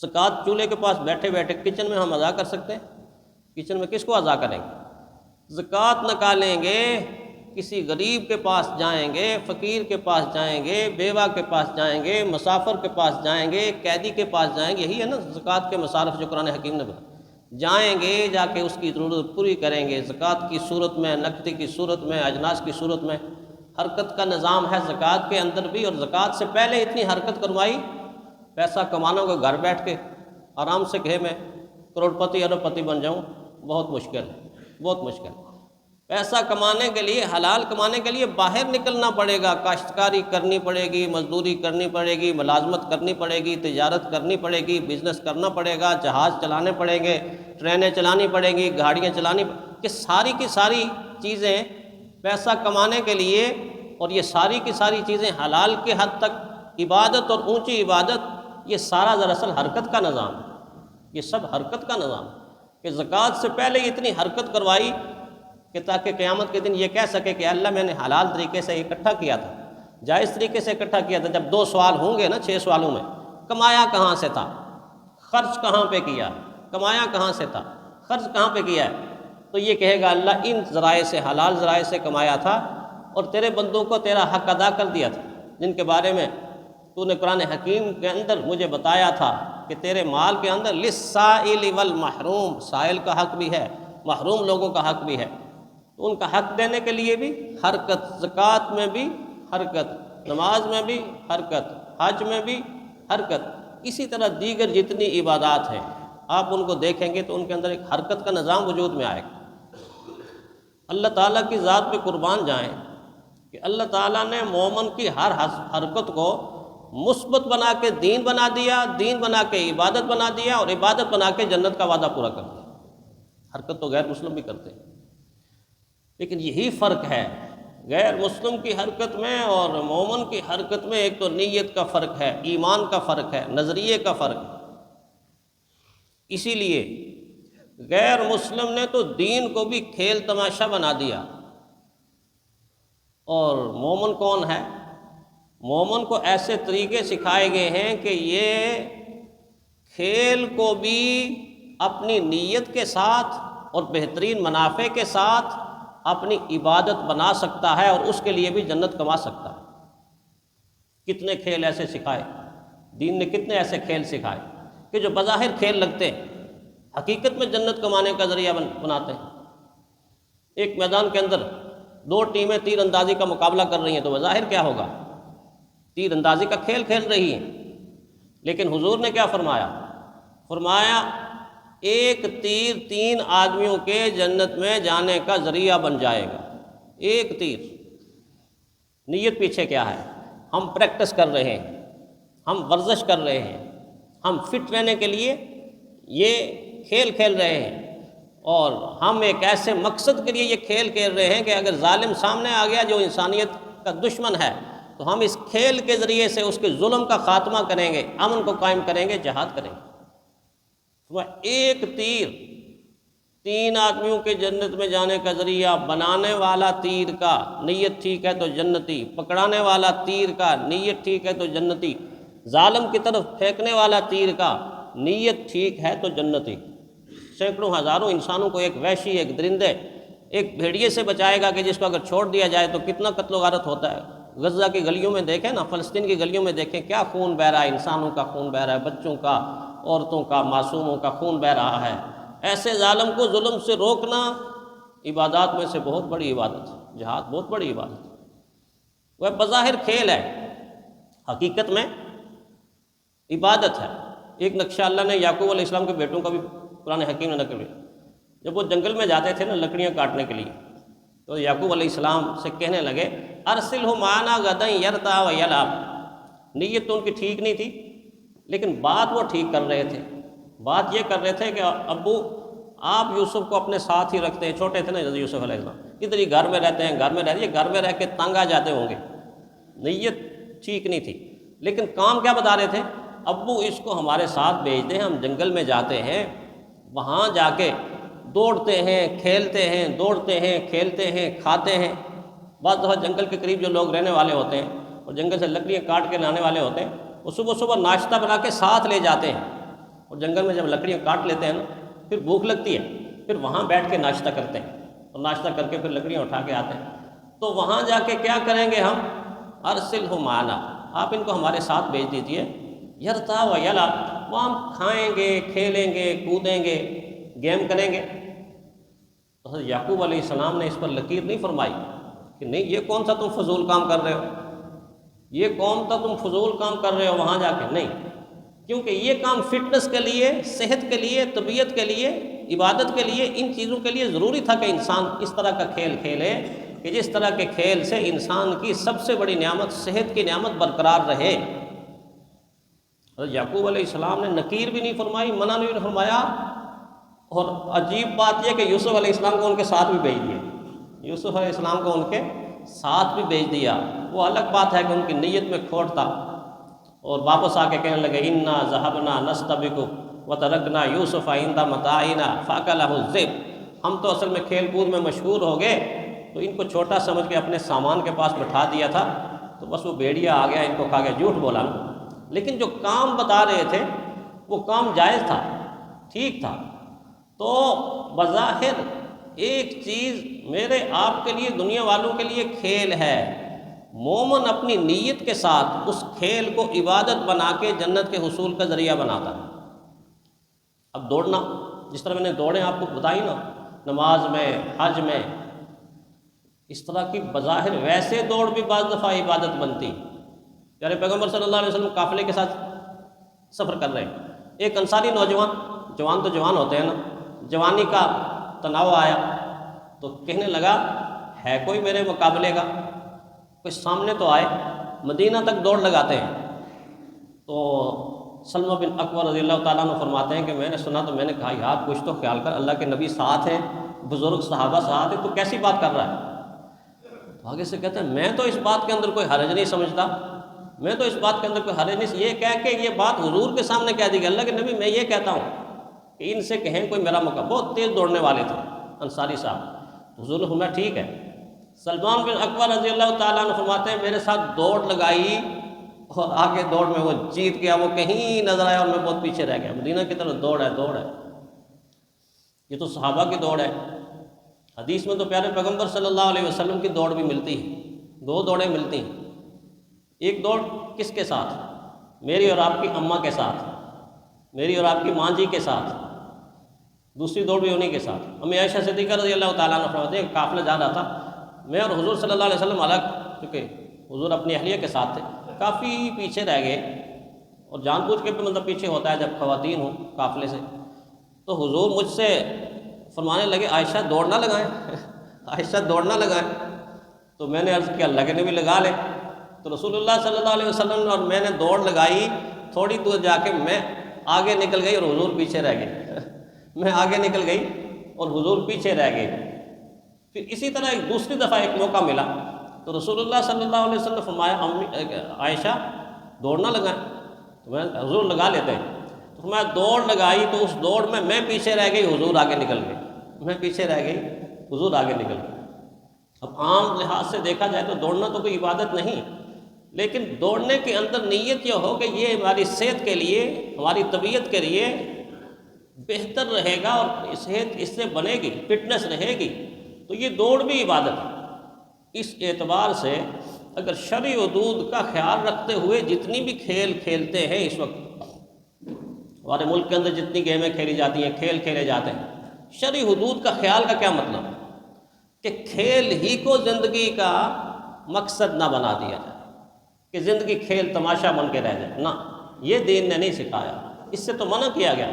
زکوٰۃ چولہے کے پاس بیٹھے بیٹھے کچن میں ہم ادا کر سکتے ہیں؟ کچن میں کس کو ادا کریں گے؟ زکوٰۃ نکالیں گے، کسی غریب کے پاس جائیں گے، فقیر کے پاس جائیں گے، بیوہ کے پاس جائیں گے، مسافر کے پاس جائیں گے، قیدی کے پاس جائیں گے۔ یہی ہے نا زکوٰۃ کے مصارف جو قرآن حکیم نے بتایا۔ جائیں گے، جا کے اس کی ضرورت پوری کریں گے، زکوٰۃ کی صورت میں، نقدی کی صورت میں، اجناس کی صورت میں۔ حرکت کا نظام ہے زکوٰۃ کے اندر بھی، اور زکوٰۃ سے پہلے اتنی حرکت کروائی، پیسہ کمانا کو گھر بیٹھ کے آرام سے کہے میں کروڑ پتی ارب پتی بن جاؤں، بہت مشکل ہے، بہت مشکل ہے۔ پیسہ کمانے کے لیے، حلال کمانے کے لیے باہر نکلنا پڑے گا، کاشتکاری کرنی پڑے گی، مزدوری کرنی پڑے گی، ملازمت کرنی پڑے گی، تجارت کرنی پڑے گی، بزنس کرنا پڑے گا، جہاز چلانے پڑیں گے، ٹرینیں چلانی پڑیں گی، گاڑیاں چلانی کہ ساری کی ساری چیزیں پیسہ کمانے کے لیے، اور یہ ساری کی ساری چیزیں حلال کے حد تک عبادت اور اونچی عبادت، یہ سارا دراصل حرکت کا نظام ہے، یہ سب حرکت کا نظام ہے کہ زکوٰۃ سے پہلے اتنی حرکت کروائی کہ تاکہ قیامت کے دن یہ کہہ سکے کہ اللہ میں نے حلال طریقے سے اکٹھا کیا تھا، جائز طریقے سے اکٹھا کیا تھا۔ جب 2 سوال ہوں گے نا 6 سوالوں میں، کمایا کہاں سے تھا، خرچ کہاں پہ کیا، کمایا کہاں سے تھا، خرچ کہاں پہ کیا ہے، تو یہ کہے گا اللہ ان ذرائع سے، حلال ذرائع سے کمایا تھا، اور تیرے بندوں کو تیرا حق ادا کر دیا تھا، جن کے بارے میں تو نے قرآن حکیم کے اندر مجھے بتایا تھا کہ تیرے مال کے اندر للسائل والمحروم، سائل کا حق بھی ہے، محروم لوگوں کا حق بھی ہے، تو ان کا حق دینے کے لیے بھی حرکت، زکوٰۃ میں بھی حرکت، نماز میں بھی حرکت، حج میں بھی حرکت، اسی طرح دیگر جتنی عبادات ہیں آپ ان کو دیکھیں گے تو ان کے اندر ایک حرکت کا نظام وجود میں آئے گا۔ اللہ تعالیٰ کی ذات پہ قربان جائیں کہ اللہ تعالیٰ نے مومن کی ہر حرکت کو مثبت بنا کے دین بنا دیا، دین بنا کے عبادت بنا دیا، اور عبادت بنا کے جنت کا وعدہ پورا کر دیا۔ حرکت تو غیر مسلم بھی کرتے ہیں، لیکن یہی فرق ہے غیر مسلم کی حرکت میں اور مومن کی حرکت میں۔ ایک تو نیت کا فرق ہے، ایمان کا فرق ہے، نظریے کا فرق ہے۔ اسی لیے غیر مسلم نے تو دین کو بھی کھیل تماشا بنا دیا، اور مومن کون ہے؟ مومن کو ایسے طریقے سکھائے گئے ہیں کہ یہ کھیل کو بھی اپنی نیت کے ساتھ اور بہترین منافع کے ساتھ اپنی عبادت بنا سکتا ہے، اور اس کے لیے بھی جنت کما سکتا ہے۔ کتنے کھیل ایسے سکھائے، دین نے کتنے ایسے کھیل سکھائے کہ جو بظاہر کھیل لگتے ہیں، حقیقت میں جنت کمانے کا ذریعہ بناتے ہیں۔ ایک میدان کے اندر 2 ٹیمیں تیر اندازی کا مقابلہ کر رہی ہیں تو بظاہر کیا ہوگا؟ تیر اندازی کا کھیل کھیل رہی ہیں، لیکن حضور نے کیا فرمایا؟ فرمایا ایک تیر 3 آدمیوں کے جنت میں جانے کا ذریعہ بن جائے گا۔ ایک تیر۔ نیت پیچھے کیا ہے؟ ہم پریکٹس کر رہے ہیں، ہم ورزش کر رہے ہیں، ہم فٹ رہنے کے لیے یہ کھیل کھیل رہے ہیں، اور ہم ایک ایسے مقصد کے لیے یہ کھیل کھیل رہے ہیں کہ اگر ظالم سامنے آ گیا جو انسانیت کا دشمن ہے، تو ہم اس کھیل کے ذریعے سے اس کے ظلم کا خاتمہ کریں گے، امن کو قائم کریں گے، جہاد کریں گے۔ وہ ایک تیر 3 آدمیوں کے جنت میں جانے کا ذریعہ، بنانے والا تیر کا نیت ٹھیک ہے تو جنتی، پکڑانے والا تیر کا نیت ٹھیک ہے تو جنتی، ظالم کی طرف پھینکنے والا تیر کا نیت ٹھیک ہے تو جنتی۔ سینکڑوں ہزاروں انسانوں کو ایک وحشی، ایک درندے، ایک بھیڑیے سے بچائے گا کہ جس کو اگر چھوڑ دیا جائے تو کتنا قتل و غارت ہوتا ہے۔ غزہ کی گلیوں میں دیکھیں نا، فلسطین کی گلیوں میں دیکھیں، کیا خون بہہ رہا ہے، انسانوں کا خون بہہ رہا ہے، بچوں کا، عورتوں کا، معصوموں کا خون بہہ رہا ہے۔ ایسے ظالم کو ظلم سے روکنا عبادات میں سے بہت بڑی عبادت ہے، جہاد بہت بڑی عبادت ہے۔ وہ بظاہر کھیل ہے، حقیقت میں عبادت ہے۔ ایک نقشہ اللہ نے یعقوب علیہ السلام کے بیٹوں کا بھی قرآن حکیم نے نقل کیا۔ جب وہ جنگل میں جاتے تھے نا لکڑیاں کاٹنے کے لیے، تو یعقوب علیہ السلام سے کہنے لگے ارسلہ معنا غدا یرتع ویلعب۔ نیت تو ان کی ٹھیک نہیں تھی، لیکن بات وہ ٹھیک کر رہے تھے۔ بات یہ کر رہے تھے کہ ابو آپ یوسف کو اپنے ساتھ ہی رکھتے ہیں، چھوٹے تھے نا یوسف علیہ السلام، ادھر ہی گھر میں رہتے ہیں، گھر میں رہتے ہیں، گھر میں رہ کے تنگ آ جاتے ہوں گے۔ نیت ٹھیک نہیں تھی، لیکن کام کیا بتا رہے تھے؟ ابو اس کو ہمارے ساتھ بھیج دیں، ہم جنگل میں جاتے ہیں، وہاں جا کے دوڑتے ہیں، کھیلتے ہیں، دوڑتے ہیں، کھیلتے ہیں، کھاتے ہیں۔ بعض دفعہ جنگل کے قریب جو لوگ رہنے والے ہوتے ہیں اور جنگل سے لکڑیاں کاٹ کے لانے والے ہوتے ہیں، وہ صبح صبح ناشتہ بنا کے ساتھ لے جاتے ہیں، اور جنگل میں جب لکڑیاں کاٹ لیتے ہیں نا، پھر بھوک لگتی ہے، پھر وہاں بیٹھ کے ناشتہ کرتے ہیں، اور ناشتہ کر کے پھر لکڑیاں اٹھا کے آتے ہیں۔ تو وہاں جا کے کیا کریں گے ہم؟ ارسلہ معنا، آپ ان کو ہمارے ساتھ بھیج دیجئے، یرتع و یلعب، وہ ہم کھائیں گے، کھیلیں گے، کودیں گے، گیم کریں گے۔ تو حضرت یعقوب علیہ السلام نے اس پر لکیر نہیں فرمائی کہ نہیں یہ کون سا تم فضول کام کر رہے ہو، یہ کون سا تم فضول کام کر رہے ہو وہاں جا کے، نہیں، کیونکہ یہ کام فٹنس کے لیے، صحت کے لیے، طبیعت کے لیے، عبادت کے لیے، ان چیزوں کے لیے ضروری تھا کہ انسان اس طرح کا کھیل کھیلے کہ جس طرح کے کھیل سے انسان کی سب سے بڑی نعمت، صحت کی نعمت برقرار رہے۔ حضرت یعقوب علیہ السلام نے نکیر بھی نہیں فرمائی، منع نہیں فرمایا، اور عجیب بات یہ کہ یوسف علیہ السلام کو ان کے ساتھ بھی بھیج دیا، یوسف علیہ السلام کو ان کے ساتھ بھی بھیج دیا۔ وہ الگ بات ہے کہ ان کی نیت میں کھوٹ تھا، اور واپس آ کے کہنے لگے انا ذهبنا نستبق وترکنا یوسف عند متاعنا فاکلہ الذئب، ہم تو اصل میں کھیل کود میں مشہور ہو گئے، تو ان کو چھوٹا سمجھ کے اپنے سامان کے پاس بٹھا دیا تھا، تو بس وہ بھیڑیا آ گیا، ان کو کھا گیا، جھوٹ بولا نا۔ لیکن جو کام بتا رہے تھے وہ کام جائز تھا، ٹھیک تھا۔ تو بظاہر ایک چیز میرے آپ کے لیے، دنیا والوں کے لیے کھیل ہے، مومن اپنی نیت کے ساتھ اس کھیل کو عبادت بنا کے جنت کے حصول کا ذریعہ بناتا ہے۔ اب دوڑنا، جس طرح میں نے دوڑیں آپ کو بتائی نا، نماز میں، حج میں، اس طرح کی بظاہر ویسے دوڑ بھی بعض دفعہ عبادت بنتی۔ پیارے پیغمبر صلی اللہ علیہ وسلم قافلے کے ساتھ سفر کر رہے ہیں، ایک انصاری نوجوان، جوان تو جوان ہوتے ہیں نا، جوانی کا تناؤ آیا تو کہنے لگا ہے کوئی میرے مقابلے کا، کوئی سامنے تو آئے، مدینہ تک دوڑ لگاتے ہیں۔ تو سلمہ بن اکوع رضی اللہ تعالیٰ عنہ فرماتے ہیں کہ میں نے سنا تو میں نے کہا یار کچھ تو خیال کر، اللہ کے نبی ساتھ ہیں، بزرگ صحابہ ساتھ ہیں، تو کیسی بات کر رہا ہے؟ تو آگے سے کہتے ہیں میں تو اس بات کے اندر کوئی حرج نہیں سمجھتا، میں تو اس بات کے اندر کوئی حرج نہیں، یہ کہہ کے یہ بات حضور کے سامنے کہہ دی کہ اللہ کے نبی میں یہ کہتا ہوں کہ ان سے کہیں کوئی میرا مقابلہ، بہت تیز دوڑنے والے تھے انصاری صاحب۔ حضور نے فرمایا ٹھیک ہے۔ سلمان بن اکوع رضی اللہ تعالیٰ عنہ فرماتے ہیں میرے ساتھ دوڑ لگائی، اور آگے دوڑ میں وہ جیت گیا، وہ کہیں نظر آیا اور میں بہت پیچھے رہ گیا۔ مدینہ کی طرف دوڑ ہے، دوڑ ہے، یہ تو صحابہ کی دوڑ ہے۔ حدیث میں تو پیارے پیغمبر صلی اللہ علیہ وسلم کی دوڑ بھی ملتی ہے، دو دوڑیں ملتی ہیں۔ ایک دوڑ کس کے ساتھ؟ میری اور آپ کی اماں کے ساتھ، میری اور آپ کی ماں جی کے ساتھ، دوسری دوڑ بھی انہی کے ساتھ۔ امی عائشہ صدیقہ رضی اللہ تعالیٰ عنہ فرماتے ہیں قافلہ جا رہا تھا، میں اور حضور صلی اللہ علیہ وسلم الگ، چونکہ حضور اپنی اہلیہ کے ساتھ تھے، کافی پیچھے رہ گئے، اور جان بوجھ کے بھی مطلب پیچھے ہوتا ہے جب خواتین ہوں قافلے سے۔ تو حضور مجھ سے فرمانے لگے عائشہ دوڑ نہ لگائیں، عائشہ دوڑ نہ لگائیں۔ تو میں نے عرض کیا اللہ کے نبی لگا لے۔ تو رسول اللہ صلی اللہ علیہ وسلم نے اور میں نے دوڑ لگائی، تھوڑی دور جا کے میں آگے نکل گئی اور حضور پیچھے رہ گئے، میں آگے نکل گئی اور حضور پیچھے رہ گئے۔ پھر اسی طرح ایک دوسری دفعہ ایک موقع ملا تو رسول اللہ صلی اللہ علیہ وسلم نے فرمایا عائشہ دوڑ نہ لگائیں، تو میں حضور لگا لیتے ہیں۔ تو فرمایا دوڑ لگائی تو اس دوڑ میں پیچھے رہ گئی، حضور آگے نکل گئے، میں پیچھے رہ گئی، حضور آگے نکل گئے۔ اب عام لحاظ سے دیکھا جائے تو دوڑنا تو کوئی عبادت نہیں، لیکن دوڑنے کے اندر نیت یہ ہو کہ یہ ہماری صحت کے لیے، ہماری طبیعت کے لیے بہتر رہے گا اور صحت اس سے بنے گی، فٹنس رہے گی، تو یہ دوڑ بھی عبادت ہے۔ اس اعتبار سے اگر شرعی حدود کا خیال رکھتے ہوئے جتنی بھی کھیل کھیلتے ہیں اس وقت ہمارے ملک کے اندر جتنی گیمیں کھیلی جاتی ہیں، کھیل کھیلے جاتے ہیں، شرعی حدود کا خیال کا کیا مطلب ہے کہ کھیل ہی کو زندگی کا مقصد نہ بنا دیا جائے کہ زندگی کھیل تماشا بن کے رہ جائے، نہ، یہ دین نے نہیں سکھایا، اس سے تو منع کیا گیا۔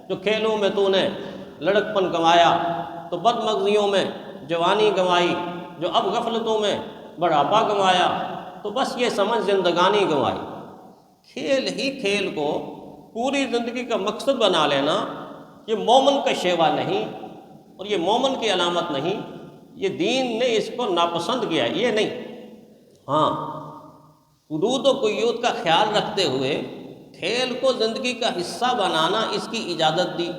جو کھیلوں میں تو نے لڑک پن گنوایا تو بد مغزیوں میں جوانی گنوائی، جو اب غفلتوں میں بڑھاپا گنوایا تو بس یہ سمجھ زندگانی گنوائی۔ کھیل ہی کھیل کو پوری زندگی کا مقصد بنا لینا یہ مومن کا شیوا نہیں، اور یہ مومن کی علامت نہیں، یہ دین نے اس کو ناپسند کیا، یہ نہیں۔ ہاں، حدود و قیود کا خیال رکھتے ہوئے کھیل کو زندگی کا حصہ بنانا اس کی اجازت دی،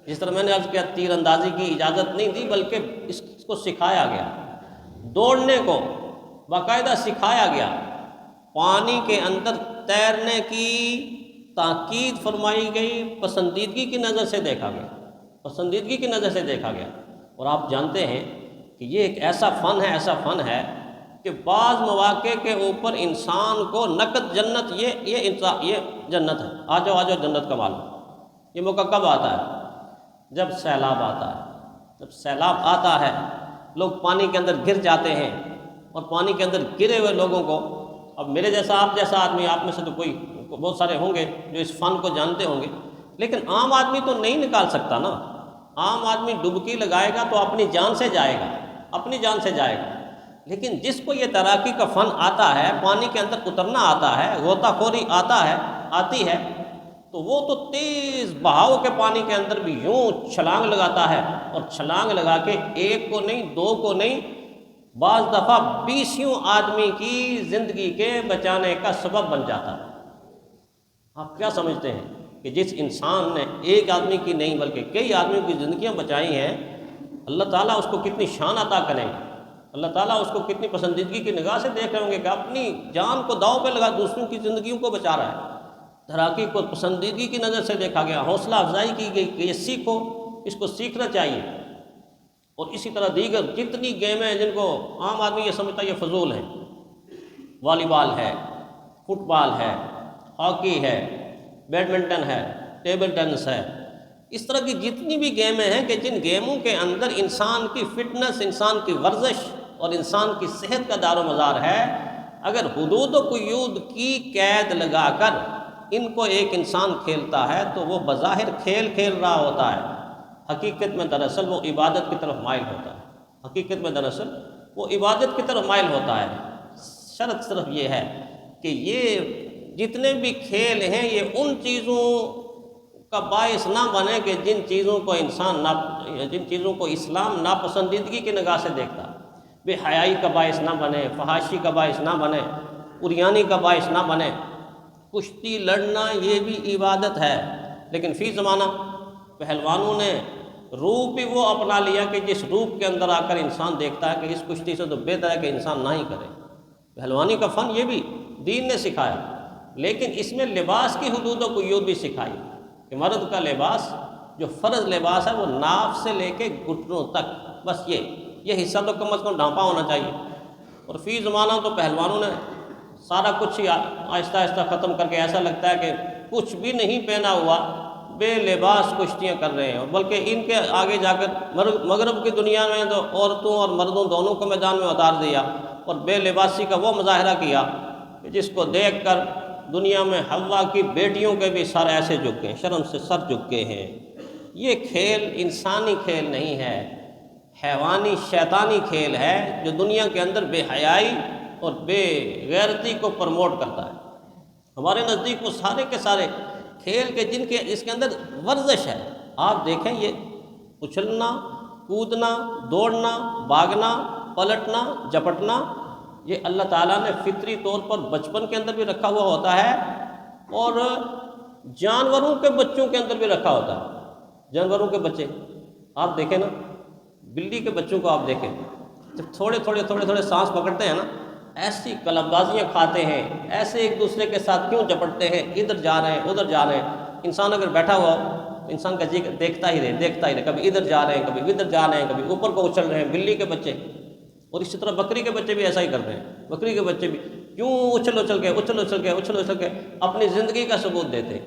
جس طرح میں نے عرض کیا تیر اندازی کی اجازت نہیں دی بلکہ اس کو سکھایا گیا، دوڑنے کو باقاعدہ سکھایا گیا، پانی کے اندر تیرنے کی تاکید فرمائی گئی، پسندیدگی کی نظر سے دیکھا گیا، پسندیدگی کی نظر سے دیکھا گیا۔ اور آپ جانتے ہیں کہ یہ ایک ایسا فن ہے کہ بعض مواقع کے اوپر انسان کو نقد جنت، یہ جنت ہے، آ جاؤ جنت کا مال۔ یہ موقع کب آتا ہے؟ جب سیلاب آتا ہے۔ جب سیلاب آتا ہے، لوگ پانی کے اندر گر جاتے ہیں، اور پانی کے اندر گرے ہوئے لوگوں کو، اب میرے جیسا آپ جیسا آدمی، آپ میں سے تو کوئی بہت سارے ہوں گے جو اس فن کو جانتے ہوں گے، لیکن عام آدمی تو نہیں نکال سکتا نا۔ عام آدمی ڈبکی لگائے گا تو اپنی جان سے جائے گا، اپنی جان سے جائے گا۔ لیکن جس کو یہ تیراکی کا فن آتا ہے، پانی کے اندر اترنا آتا ہے، غوطہ خوری آتی ہے، تو وہ تو تیز بہاؤ کے پانی کے اندر بھی یوں چھلانگ لگاتا ہے، اور چھلانگ لگا کے ایک کو نہیں، دو کو نہیں، بعض دفعہ 20 آدمی کی زندگی کے بچانے کا سبب بن جاتا ہے۔ آپ کیا سمجھتے ہیں کہ جس انسان نے ایک آدمی کی نہیں بلکہ کئی آدمیوں کی زندگیاں بچائی ہیں، اللہ تعالیٰ اس کو کتنی شان عطا کریں گے، اللہ تعالیٰ اس کو کتنی پسندیدگی کی نگاہ سے دیکھ رہے ہوں گے کہ اپنی جان کو داؤ پہ لگا دوسروں کی زندگیوں کو بچا رہا ہے۔ تیراکی کو پسندیدگی کی نظر سے دیکھا گیا، حوصلہ افزائی کی گئی کہ یہ سیکھو، اس کو سیکھنا چاہیے۔ اور اسی طرح دیگر جتنی گیمیں ہیں جن کو عام آدمی یہ سمجھتا ہے یہ فضول ہیں، والی بال ہے، فٹ بال ہے، ہاکی ہے، بیڈمنٹن ہے، ٹیبل ٹینس ہے، اس طرح کی جتنی بھی گیمیں ہیں کہ جن گیموں کے اندر انسان کی فٹنس، انسان کی ورزش اور انسان کی صحت کا دار و مدار ہے، اگر حدود و قیود کی قید لگا کر ان کو ایک انسان کھیلتا ہے تو وہ بظاہر کھیل رہا ہوتا ہے، حقیقت میں دراصل وہ عبادت کی طرف مائل ہوتا ہے، حقیقت میں دراصل وہ عبادت کی طرف مائل ہوتا ہے۔ شرط صرف یہ ہے کہ یہ جتنے بھی کھیل ہیں یہ ان چیزوں کا باعث نہ بنے کہ جن چیزوں کو اسلام ناپسندیدگی کی نگاہ سے دیکھتا، بے حیائی کا باعث نہ بنے، فحاشی کا باعث نہ بنے، عریانی کا باعث نہ بنے۔ کشتی لڑنا یہ بھی عبادت ہے، لیکن فی زمانہ پہلوانوں نے روپ بھی وہ اپنا لیا کہ جس روپ کے اندر آ کر انسان دیکھتا ہے کہ اس کشتی سے تو بہتر ہے کہ انسان نہ ہی کرے۔ پہلوانی کا فن یہ بھی دین نے سکھایا، لیکن اس میں لباس کی حدود و قیود بھی سکھائی کہ مرد کا لباس جو فرض لباس ہے وہ ناف سے لے کے گھٹنوں تک، بس یہ حصہ تو کم از کم ڈھانپا ہونا چاہیے۔ اور فی زمانہ تو پہلوانوں نے سارا کچھ ہی آہستہ آہستہ ختم کر کے ایسا لگتا ہے کہ کچھ بھی نہیں پہنا ہوا بے لباس کشتیاں کر رہے ہیں، بلکہ ان کے آگے جا کر مغرب کی دنیا میں تو عورتوں اور مردوں دونوں کو میدان میں اتار دیا اور بے لباسی کا وہ مظاہرہ کیا کہ جس کو دیکھ کر دنیا میں حوا کی بیٹیوں کے بھی سر ایسے جھک گئے، شرم سے سر جھک گئے ہیں۔ یہ کھیل انسانی کھیل نہیں ہے، حیوانی شیطانی کھیل ہے جو دنیا کے اندر بے حیائی اور بے غیرتی کو پروموٹ کرتا ہے۔ ہمارے نزدیک وہ سارے کے سارے کھیل کے جن کے اس کے اندر ورزش ہے، آپ دیکھیں یہ اچھلنا، کودنا، دوڑنا، بھاگنا، پلٹنا، جھپٹنا، یہ اللہ تعالیٰ نے فطری طور پر بچپن کے اندر بھی رکھا ہوا ہوتا ہے اور جانوروں کے بچوں کے اندر بھی رکھا ہوتا ہے۔ جانوروں کے بچے آپ دیکھیں نا، بلی کے بچوں کو آپ دیکھیں، جب تھوڑے سانس پکڑتے ہیں نا، ایسی کلب بازیاں کھاتے ہیں، ایسے ایک دوسرے کے ساتھ کیوں جپٹتے ہیں، ادھر جا رہے ہیں ادھر جا رہے ہیں۔ انسان اگر بیٹھا ہوا ہو تو انسان کا جی دیکھتا ہی رہے، کبھی ادھر جا رہے ہیں، کبھی ادھر جا رہے ہیں، کبھی اوپر کو اچھل رہے ہیں بلی کے بچے۔ اور اسی طرح بکری کے بچے بھی ایسا ہی کر رہے ہیں، بکری کے بچے بھی کیوں اچھل کے اپنی زندگی کا ثبوت دیتے ہیں۔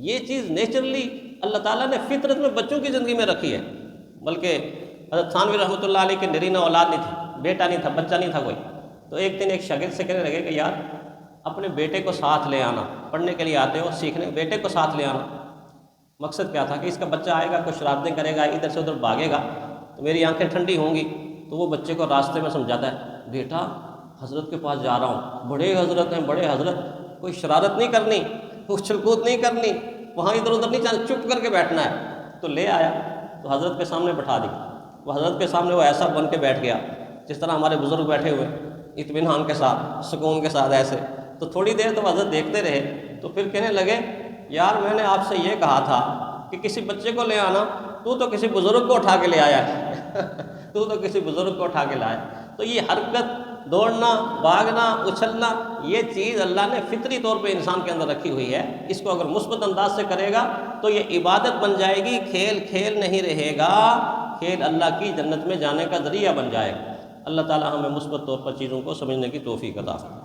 یہ چیز نیچرلی اللہ تعالیٰ نے فطرت میں بچوں کی زندگی میں رکھی ہے۔ بلکہ حضرت تھانوی رحمۃ اللہ علیہ کے نرینہ اولاد نہیں تھی، بیٹا نہیں تھا، بچہ نہیں تھا کوئی، تو ایک دن ایک شاگرد سے کہنے لگے کہ یار اپنے بیٹے کو ساتھ لے آنا، پڑھنے کے لیے آتے ہو سیکھنے، بیٹے کو ساتھ لے آنا۔ مقصد کیا تھا کہ اس کا بچہ آئے گا، کچھ شرارتیں کرے گا، ادھر سے ادھر بھاگے گا تو میری آنکھیں ٹھنڈی ہوں گی۔ تو وہ بچے کو راستے میں سمجھاتا ہے، بیٹا حضرت کے پاس جا رہا ہوں، بڑے حضرت ہیں، بڑے حضرت، کوئی شرارت نہیں کرنی، اچھل کود نہیں کرنی، وہاں ادھر ادھر نہیں جانا، چپ کر کے بیٹھنا ہے۔ تو لے آیا تو حضرت کے سامنے بٹھا دی، وہ حضرت کے سامنے وہ ایسا بن کے بیٹھ گیا جس طرح ہمارے بزرگ بیٹھے ہوئے، اطمینان کے ساتھ، سکون کے ساتھ ایسے۔ تو تھوڑی دیر تو حضرت دیکھتے رہے، تو پھر کہنے لگے، یار میں نے آپ سے یہ کہا تھا کہ کسی بچے کو لے آنا، تو کسی بزرگ کو اٹھا کے لے آیا تو کسی بزرگ کو اٹھا کے لایا۔ تو یہ حرکت دوڑنا، بھاگنا، اچھلنا، یہ چیز اللہ نے فطری طور پہ انسان کے اندر رکھی ہوئی ہے۔ اس کو اگر مثبت انداز سے کرے گا تو یہ عبادت بن جائے گی، کھیل کھیل نہیں رہے گا، کھیل اللہ کی جنت میں جانے کا ذریعہ بن جائے گا۔ اللہ تعالی ہمیں مثبت طور پر چیزوں کو سمجھنے کی توفیق عطا فرمائے۔